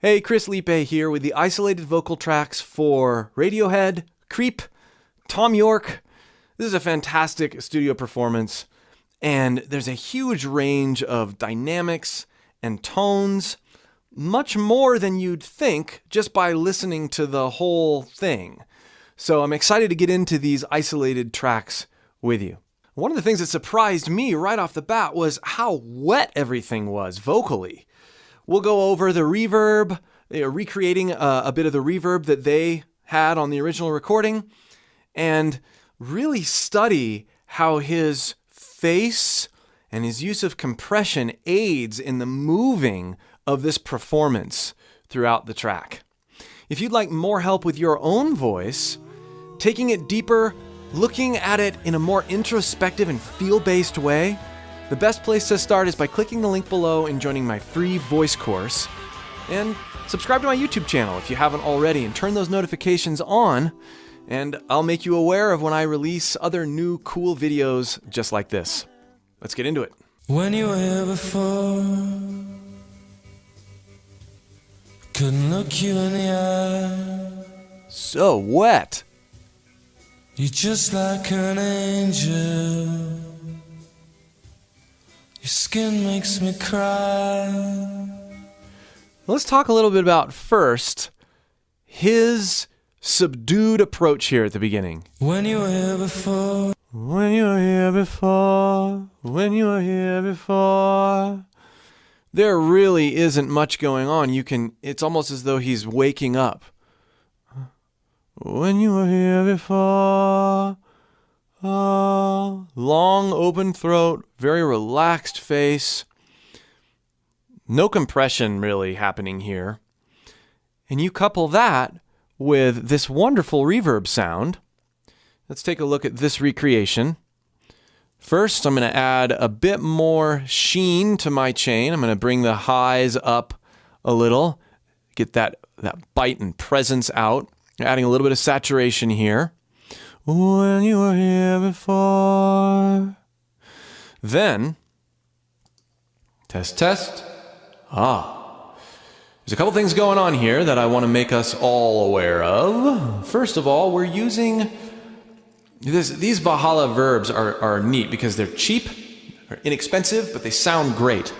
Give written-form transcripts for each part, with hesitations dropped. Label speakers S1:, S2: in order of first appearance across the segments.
S1: Hey, Chris Liepe here with the isolated vocal tracks for Radiohead, Creep, Thom Yorke. This is a fantastic studio performance, and there's a huge range of dynamics and tones, much more than you'd think just by listening to the whole thing. So I'm excited to get into these isolated tracks with you. One of the things that surprised me right off the bat was how wet everything was vocally. We'll go over the reverb, recreating a bit of the reverb that they had on the original recording, and really study how his face and his use of compression aids in the moving of this performance throughout the track. If you'd like more help with your own voice, taking it deeper, looking at it in a more introspective and feel-based way, the best place to start is by clicking the link below and joining my free voice course. And subscribe to my YouTube channel if you haven't already, and turn those notifications on, and I'll make you aware of when I release other new cool videos just like this. Let's get into it.
S2: When you were here before, couldn't look you in the eye.
S1: So wet.
S2: You're just like an angel. Your skin makes me cry.
S1: Let's talk a little bit about, first, his subdued approach here at the beginning.
S2: When you were here before.
S1: When you were here before. When you were here before. There really isn't much going on. It's almost as though he's waking up. When you were here before. Long open throat, very relaxed face. No compression really happening here. And you couple that with this wonderful reverb sound. Let's take a look at this recreation. First, I'm going to add a bit more sheen to my chain. I'm going to bring the highs up a little, get that bite and presence out. Adding a little bit of saturation here. When you were here before. Then, test. There's a couple things going on here that I want to make us all aware of. First of all, we're using these Valhalla verbs are neat because they're cheap, they're inexpensive, but they sound great.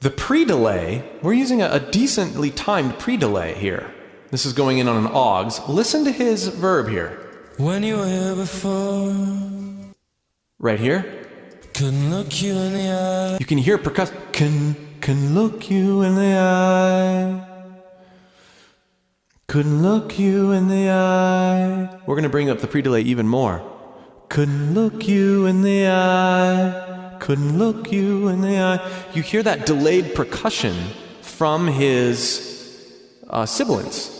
S1: The pre-delay, we're using a decently timed pre-delay here. This is going in on an augs. Listen to his verb here.
S2: When you were here before.
S1: Right here.
S2: Couldn't look you in the eye.
S1: You can hear percuss. Can look you in the eye. Couldn't look you in the eye. We're going to bring up the pre-delay even more. Couldn't look you in the eye. Couldn't look you in the eye. You hear that delayed percussion from his sibilants.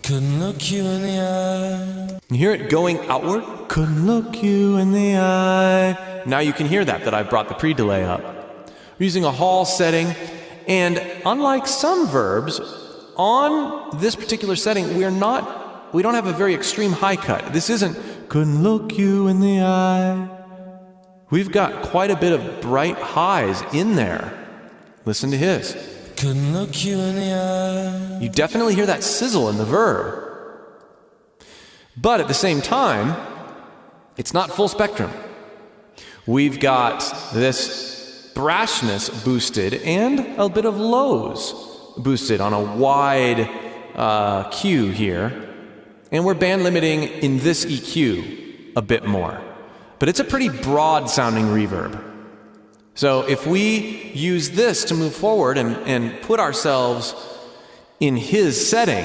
S2: Couldn't look you in the eye.
S1: You hear it going outward. Couldn't look you in the eye. Now you can hear that I've brought the pre-delay up. We're using a Hall setting, and unlike some verbs, on this particular setting, we don't have a very extreme high cut. This isn't couldn't look you in the eye. We've got quite a bit of bright highs in there. Listen to his.
S2: Couldn't look you in the eye.
S1: You definitely hear that sizzle in the verb. But at the same time, it's not full spectrum. We've got this brashness boosted and a bit of lows boosted on a wide Q here. And we're band limiting in this EQ a bit more. But it's a pretty broad sounding reverb. So if we use this to move forward and put ourselves in his setting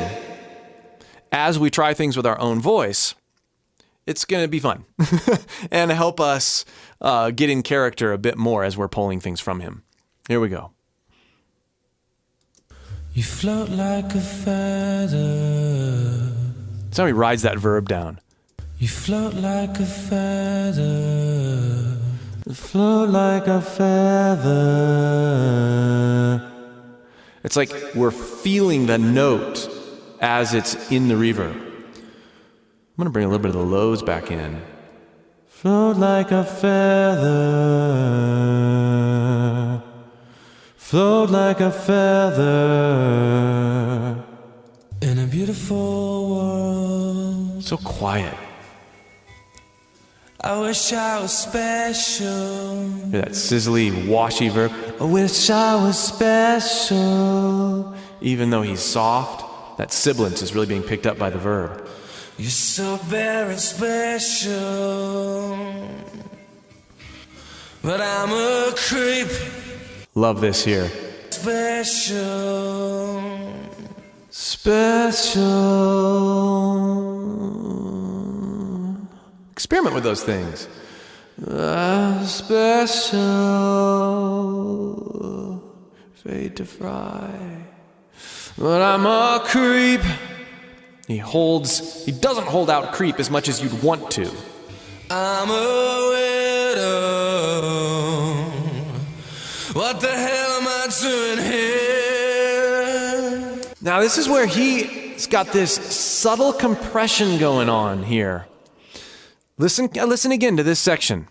S1: as we try things with our own voice, it's going to be fun and help us get in character a bit more as we're pulling things from him. Here we go.
S2: You float like a feather.
S1: That's how he rides that verb down.
S2: You float like a feather.
S1: Float like a feather. It's like we're feeling the note as it's in the reverb. I'm going to bring a little bit of the lows back in. Float like a feather. Float like a feather.
S2: beautiful world.
S1: So quiet.
S2: I wish I was special.
S1: Hear that sizzly, washy verb. I wish I was special. Even though he's soft, that sibilance is really being picked up by the verb.
S2: You're so very special. But I'm a creep.
S1: Love this here.
S2: Special.
S1: Special. Experiment with those things. Special. Fade to fry. But I'm a creep. He doesn't hold out creep as much as you'd want to.
S2: I'm a widow. What the hell am I doing here?
S1: Now this is where he's got this subtle compression going on here. Listen again to this section.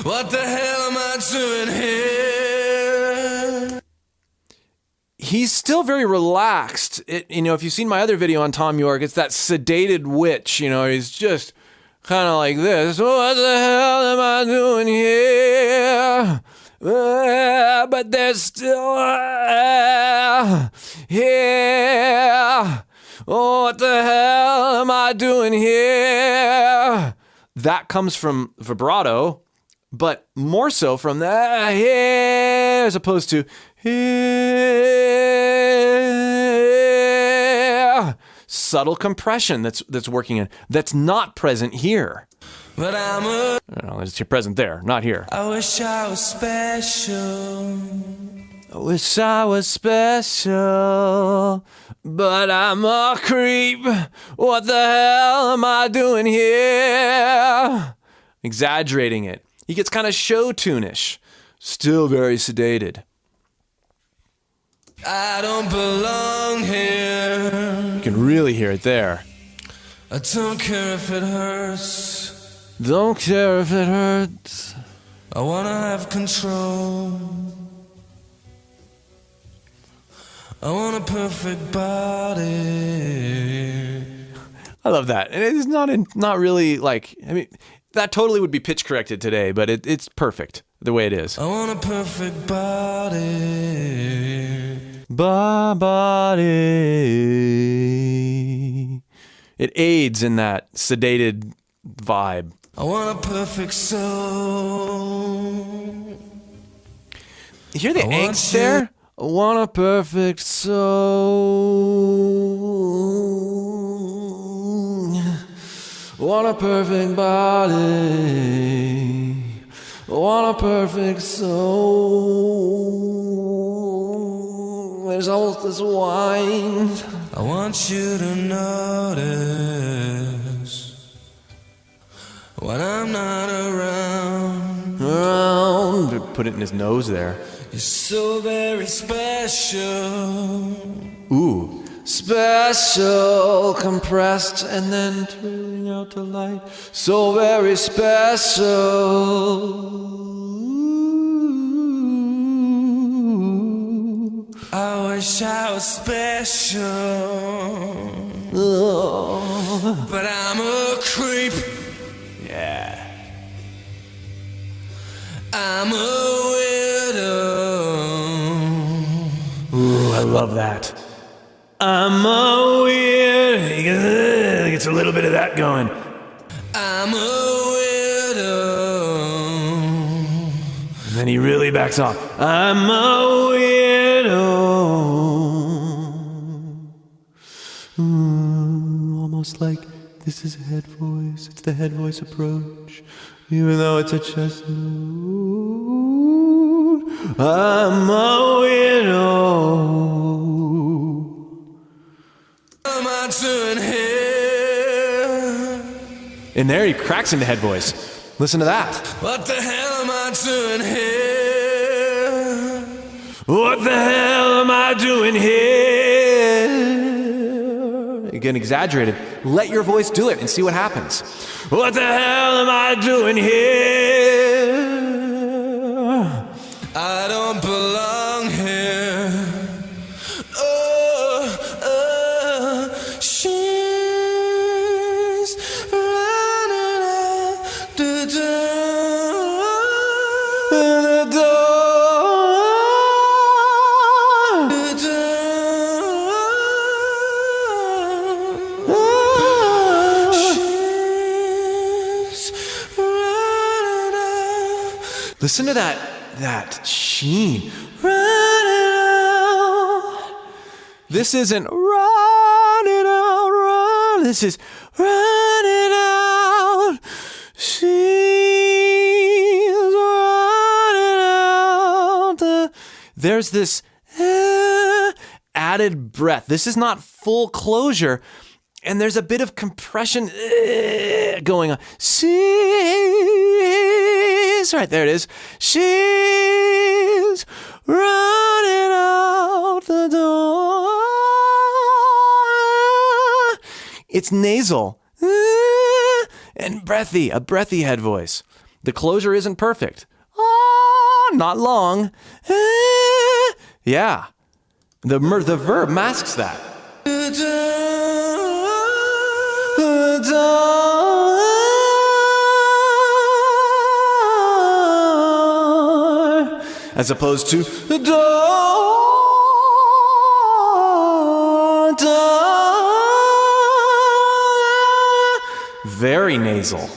S2: What the hell am I doing here?
S1: He's still very relaxed. If you've seen my other video on Thom Yorke, it's that sedated witch. He's just kind of like this. What the hell am I doing here? But there's still here. Oh, what the hell am I doing here? That comes from vibrato, but more so from the here as opposed to here. Subtle compression that's working in. That's not present here.
S2: But
S1: It's present there, not here.
S2: I wish I was special.
S1: I wish I was special, but I'm a creep. What the hell am I doing here? Exaggerating it. He gets kind of show tune-ish. Still very sedated.
S2: I don't belong here.
S1: You can really hear it there.
S2: I don't care if it hurts.
S1: Don't care if it hurts.
S2: I wanna have control. I want a perfect body.
S1: I love that. And it's not really like, that totally would be pitch corrected today, but it's perfect the way it is.
S2: I want a perfect body.
S1: Body. It aids in that sedated vibe.
S2: I want a perfect soul.
S1: You hear the angst there? I want a perfect soul. I want a perfect body. I want a perfect soul. There's all this wine.
S2: I want you to notice when I'm not around.
S1: Put it in his nose there.
S2: You're so very special.
S1: Ooh. Special, compressed, and then turning out the light. So very special.
S2: I wish I was special.
S1: Oh.
S2: But I'm a creep.
S1: Yeah.
S2: I'm a widow.
S1: Ooh, I love that. I'm a weird. He gets a little bit of that going.
S2: I'm a widow.
S1: And then he really backs off. I'm a weirdo. Almost like this is a head voice. It's the head voice approach. Even though it's a chest note. I'm a weirdo.
S2: What am I doing here?
S1: And there he cracks into head voice. Listen to that.
S2: What the hell am I doing here?
S1: What the hell am I doing here? Again, exaggerated. Let your voice do it and see what happens. What the hell am I doing here?
S2: I don't belong here. She
S1: Listen to that sheen. Running out. This isn't running out, run. This is running out. She's running out. There's this added breath. This is not full closure, and there's a bit of compression going on. She's right there. It is. She's running out the door. It's nasal and breathy, a breathy head voice. The closure isn't perfect. Not long. Yeah. The verb masks that. As opposed to very nasal.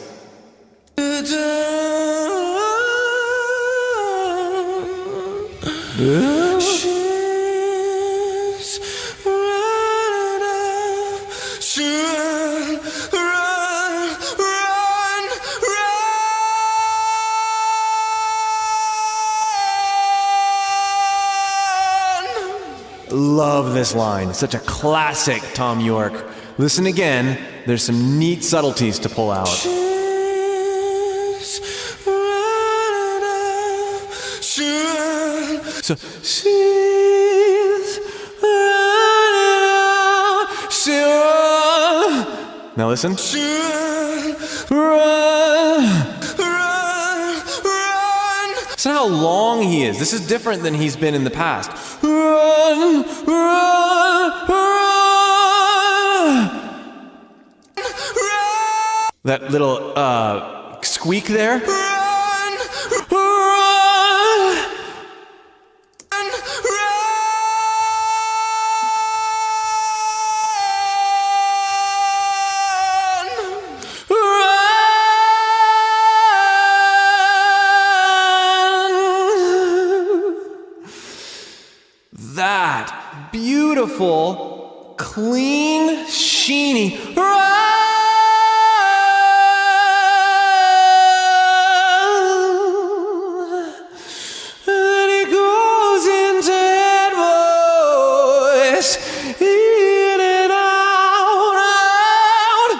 S1: Love this line. Such a classic Thom Yorke. Listen again. There's some neat subtleties to pull out. So she's running out. Now listen. Listen how long he is. This is different than he's been in the past. Run, run, run. That little squeak there. Run, run, that beautiful, clean, sheeny run. And it goes into head voice, in and out, out,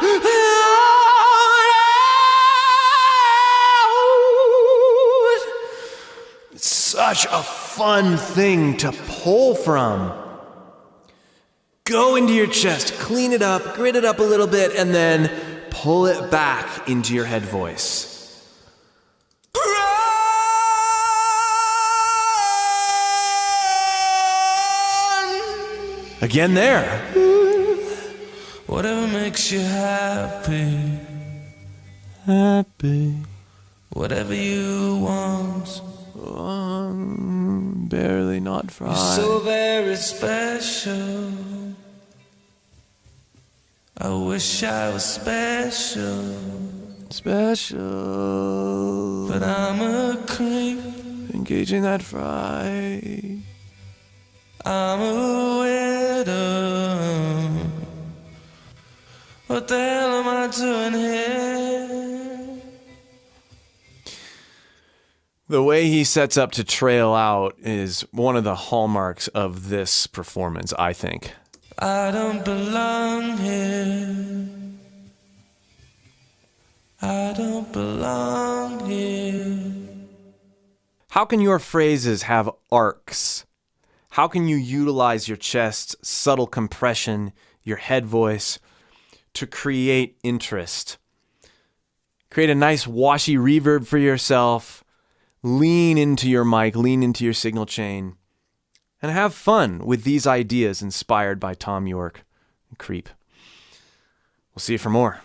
S1: out. It's such a fun thing to pull from. Go into your chest, clean it up, grit it up a little bit, and then pull it back into your head voice. Again there.
S2: Whatever makes you happy,
S1: Happy.
S2: whatever you want.
S1: Barely not
S2: You're
S1: fried.
S2: so very special. I wish I was special,
S1: Special.
S2: but I'm a creep.
S1: Engaging that fry.
S2: I'm a widow. What the hell am I doing here?
S1: The way he sets up to trail out is one of the hallmarks of this performance, I think.
S2: I don't belong here. I don't belong here.
S1: How can your phrases have arcs? How can you utilize your chest's subtle compression, your head voice, to create interest? Create a nice washy reverb for yourself. Lean into your mic, lean into your signal chain, and have fun with these ideas inspired by Thom Yorke and Creep. We'll see you for more.